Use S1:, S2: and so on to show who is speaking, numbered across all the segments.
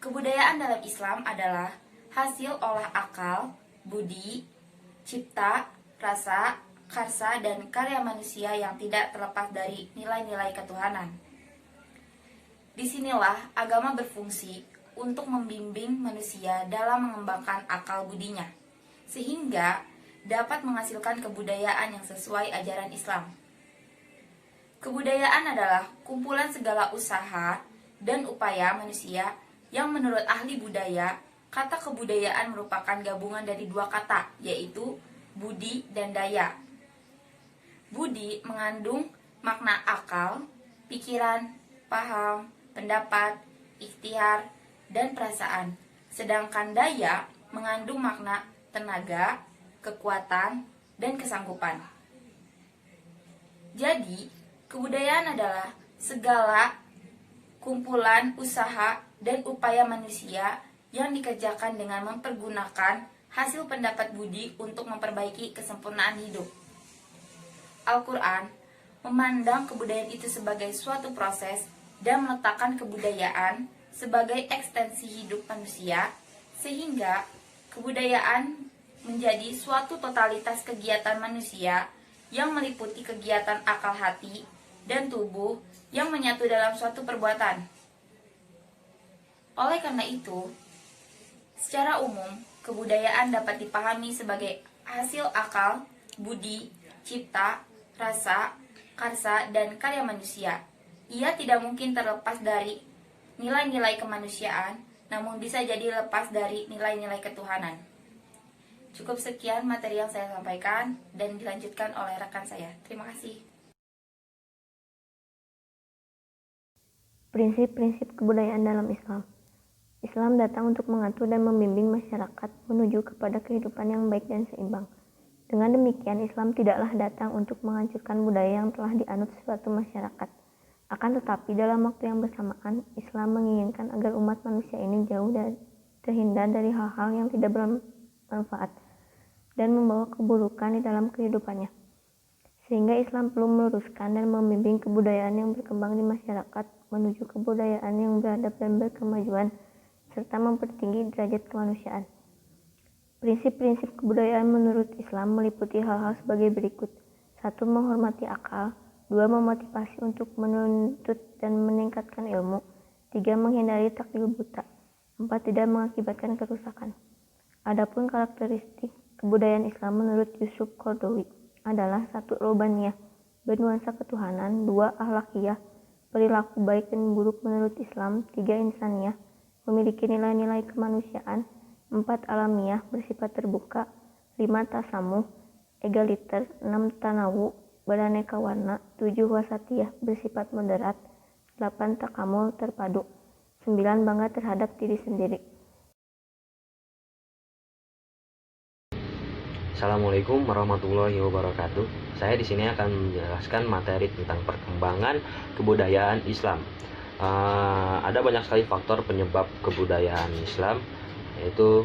S1: Kebudayaan dalam Islam adalah hasil olah akal, budi, cipta, rasa, karsa, dan karya manusia yang tidak terlepas dari nilai-nilai ketuhanan. Disinilah agama berfungsi untuk membimbing manusia dalam mengembangkan akal budinya, sehingga dapat menghasilkan kebudayaan yang sesuai ajaran Islam. Kebudayaan adalah kumpulan segala usaha dan upaya manusia yang menurut ahli budaya, kata kebudayaan merupakan gabungan dari dua kata, yaitu budi dan daya. Budi mengandung makna akal, pikiran, paham, pendapat, ikhtiar, dan perasaan. Sedangkan daya mengandung makna tenaga, kekuatan, dan kesanggupan. Jadi, kebudayaan adalah segala kumpulan usaha dan upaya manusia yang dikerjakan dengan mempergunakan hasil pendapat budi untuk memperbaiki kesempurnaan hidup. Al-Quran memandang kebudayaan itu sebagai suatu proses dan meletakkan kebudayaan sebagai ekstensi hidup manusia, sehingga kebudayaan menjadi suatu totalitas kegiatan manusia yang meliputi kegiatan akal hati dan tubuh yang menyatu dalam suatu perbuatan. Oleh karena itu, secara umum, kebudayaan dapat dipahami sebagai hasil akal, budi, cipta, rasa, karsa, dan karya manusia. Ia tidak mungkin terlepas dari nilai-nilai kemanusiaan, namun bisa jadi lepas dari nilai-nilai ketuhanan. Cukup sekian materi yang saya sampaikan dan dilanjutkan oleh rekan saya. Terima kasih.
S2: Prinsip-prinsip kebudayaan dalam Islam. Islam datang untuk mengatur dan membimbing masyarakat menuju kepada kehidupan yang baik dan seimbang. Dengan demikian, Islam tidaklah datang untuk menghancurkan budaya yang telah dianut suatu masyarakat. Akan tetapi, dalam waktu yang bersamaan, Islam menginginkan agar umat manusia ini jauh dan terhindar dari hal-hal yang tidak bermanfaat dan membawa keburukan di dalam kehidupannya. Sehingga Islam perlu meluruskan dan membimbing kebudayaan yang berkembang di masyarakat menuju kebudayaan yang beradab dan berkemajuan, serta mempertinggi derajat kemanusiaan. Prinsip-prinsip kebudayaan menurut Islam meliputi hal-hal sebagai berikut. 1. Menghormati akal. 2. Memotivasi untuk menuntut dan meningkatkan ilmu. 3. Menghindari taklid buta. 4. Tidak mengakibatkan kerusakan. Adapun karakteristik kebudayaan Islam menurut Yusuf Qaradawi adalah 1. Robaniyah, bernuansa ketuhanan. 2. Akhlakiyah, perilaku baik dan buruk menurut Islam. 3. Insaniyah, memiliki nilai-nilai kemanusiaan. 4. Alamiah, bersifat terbuka. 5. Tasamuh, egaliter. 6. Tanawu, beraneka warna. 7. Wasatiyah, bersifat moderat. 8. Takamul, terpadu. 9. Bangga terhadap diri sendiri.
S3: Assalamualaikum warahmatullahi wabarakatuh. Saya di sini akan menjelaskan materi tentang perkembangan kebudayaan Islam. Ada banyak sekali faktor penyebab kebudayaan Islam, yaitu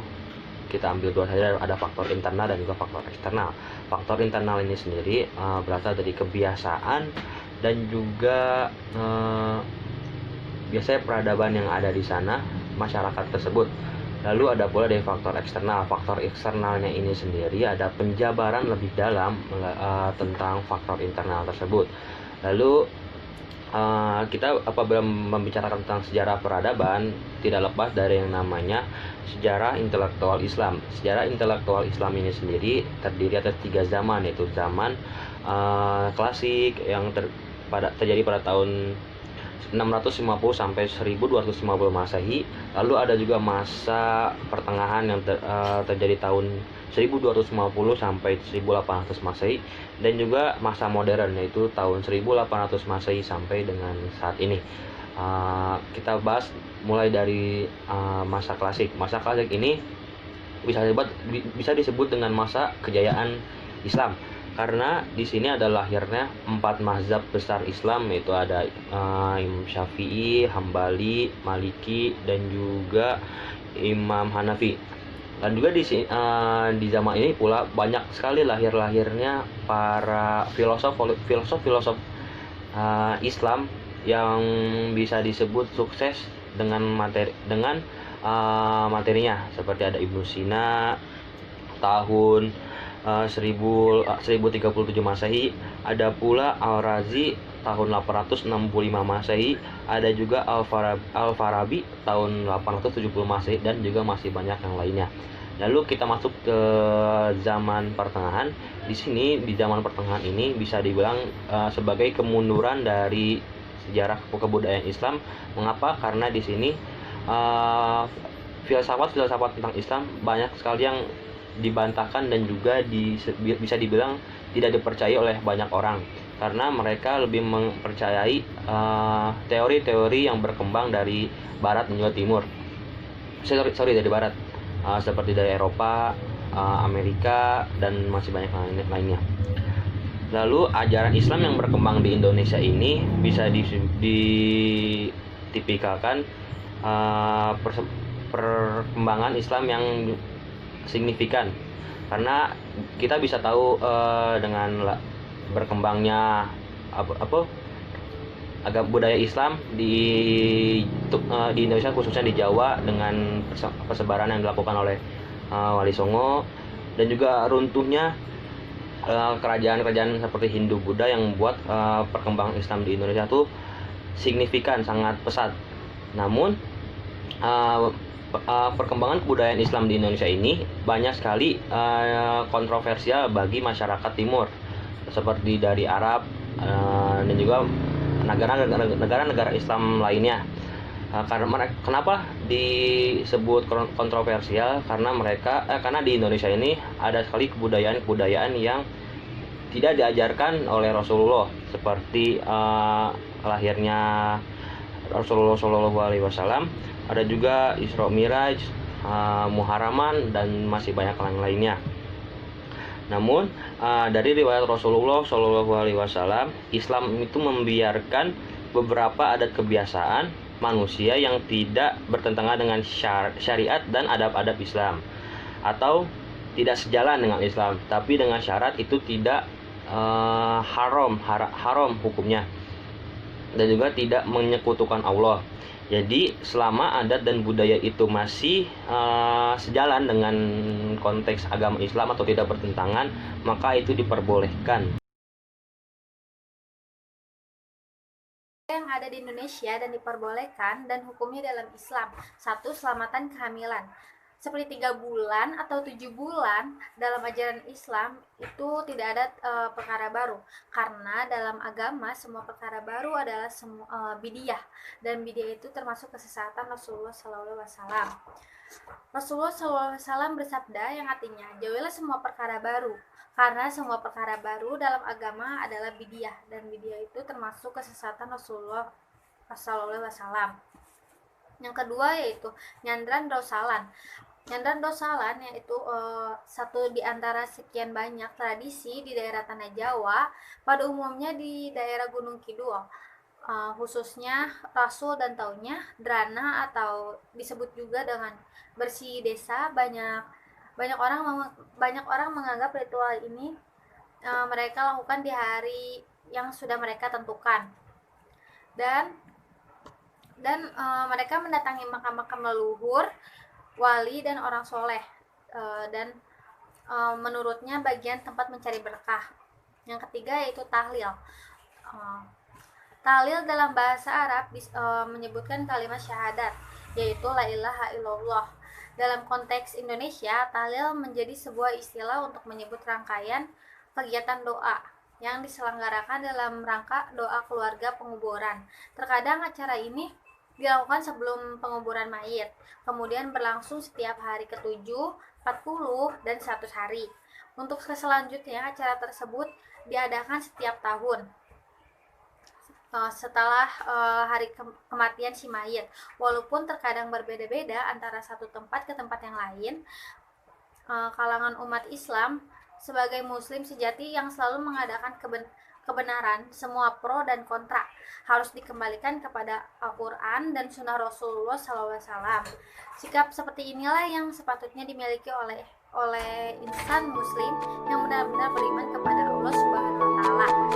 S3: kita ambil dua saja, ada faktor internal dan juga faktor eksternal. Faktor internal ini sendiri berasal dari kebiasaan dan juga biasanya peradaban yang ada di sana, masyarakat tersebut. Lalu ada pula dari faktor eksternal. Faktor eksternalnya ini sendiri ada penjabaran lebih dalam tentang faktor internal tersebut. Lalu kita apabila membicarakan tentang sejarah peradaban, tidak lepas dari yang namanya sejarah intelektual Islam. Sejarah intelektual Islam ini sendiri terdiri atas 3 zaman, yaitu zaman klasik yang terjadi pada tahun 650 sampai 1250 Masehi. Lalu ada juga masa pertengahan yang terjadi tahun 1250 sampai 1800 Masehi, dan juga masa modern yaitu tahun 1800 Masehi sampai dengan saat ini. Kita bahas mulai dari masa klasik. Masa klasik ini bisa disebut dengan masa kejayaan Islam, karena di sini ada lahirnya 4 mazhab besar Islam, yaitu ada Imam Syafi'i, Hambali, Maliki, dan juga Imam Hanafi. Dan juga di zaman ini pula banyak sekali lahirnya para filosof Islam yang bisa disebut sukses dengan materinya, seperti ada Ibnu Sina tahun 1037 Masehi, ada pula Al-Razi tahun 865 Masehi, ada juga Al-Farabi tahun 870 Masehi, dan juga masih banyak yang lainnya. Lalu kita masuk ke zaman pertengahan. Di sini, di zaman pertengahan ini bisa dibilang sebagai kemunduran dari sejarah kebudayaan Islam. Mengapa? Karena di sini filsafat-filsafat tentang Islam banyak sekali yang dibantahkan dan juga bisa dibilang tidak dipercayai oleh banyak orang, karena mereka lebih mempercayai teori-teori yang berkembang dari barat dan juga timur. Sorry dari barat, seperti dari Eropa, Amerika, dan masih banyak lainnya. Lalu ajaran Islam yang berkembang di Indonesia ini bisa ditipikalkan perkembangan Islam yang signifikan, karena kita bisa tahu dengan berkembangnya agama budaya Islam di Indonesia, khususnya di Jawa, dengan persebaran yang dilakukan oleh Wali Songo, dan juga runtuhnya kerajaan-kerajaan seperti Hindu Buddha yang membuat perkembangan Islam di Indonesia itu signifikan, sangat pesat. Namun perkembangan kebudayaan Islam di Indonesia ini banyak sekali kontroversial bagi masyarakat timur, seperti dari Arab dan juga negara-negara Islam lainnya. Kenapa disebut kontroversial? Karena di Indonesia ini ada sekali kebudayaan yang tidak diajarkan oleh Rasulullah, seperti lahirnya Rasulullah SAW, ada juga Isra Miraj, Muharraman, dan masih banyak lainnya. Namun dari riwayat Rasulullah SAW, Islam itu membiarkan beberapa adat kebiasaan manusia yang tidak bertentangan dengan syariat dan adab-adab Islam, atau tidak sejalan dengan Islam, tapi dengan syarat itu tidak haram hukumnya, dan juga tidak menyekutukan Allah. Jadi selama adat dan budaya itu masih sejalan dengan konteks agama Islam atau tidak bertentangan, maka itu diperbolehkan.
S4: Yang ada di Indonesia dan diperbolehkan dan hukumnya dalam Islam. 1. Selamatan kehamilan. Seperti 3 bulan atau 7 bulan dalam ajaran Islam itu tidak ada perkara baru, karena dalam agama semua perkara baru adalah bid'ah, dan bid'ah itu termasuk kesesatan Rasulullah SAW. Rasulullah SAW bersabda yang artinya, jauhilah semua perkara baru, karena semua perkara baru dalam agama adalah bid'ah, dan bid'ah itu termasuk kesesatan Rasulullah SAW. Yang kedua yaitu nyandran dosalan. Nyandran dosalan yaitu satu di antara sekian banyak tradisi di daerah Tanah Jawa, pada umumnya di daerah Gunung Kidul, khususnya Rasul dan Taunya, Drana, atau disebut juga dengan bersih desa. Banyak orang menganggap ritual ini mereka lakukan di hari yang sudah mereka tentukan, dan mereka mendatangi makam-makam leluhur, wali, dan orang soleh, dan menurutnya bagian tempat mencari berkah. Yang ketiga yaitu tahlil. Tahlil dalam bahasa Arab menyebutkan kalimat syahadat, yaitu la ilaha illallah. Dalam konteks Indonesia, tahlil menjadi sebuah istilah untuk menyebut rangkaian kegiatan doa yang diselenggarakan dalam rangka doa keluarga penguburan. Terkadang acara ini dilakukan sebelum penguburan mayit, kemudian berlangsung setiap hari ke-7, 40, dan 100 hari. Untuk selanjutnya, acara tersebut diadakan setiap tahun setelah hari kematian si mayit. Walaupun terkadang berbeda-beda antara satu tempat ke tempat yang lain, kalangan umat Islam sebagai muslim sejati yang selalu mengadakan kebenaran, semua pro dan kontra harus dikembalikan kepada Al-Quran dan Sunnah Rasulullah SAW. Sikap seperti inilah yang sepatutnya dimiliki oleh insan muslim yang benar-benar beriman kepada Allah Subhanahu wa Ta'ala.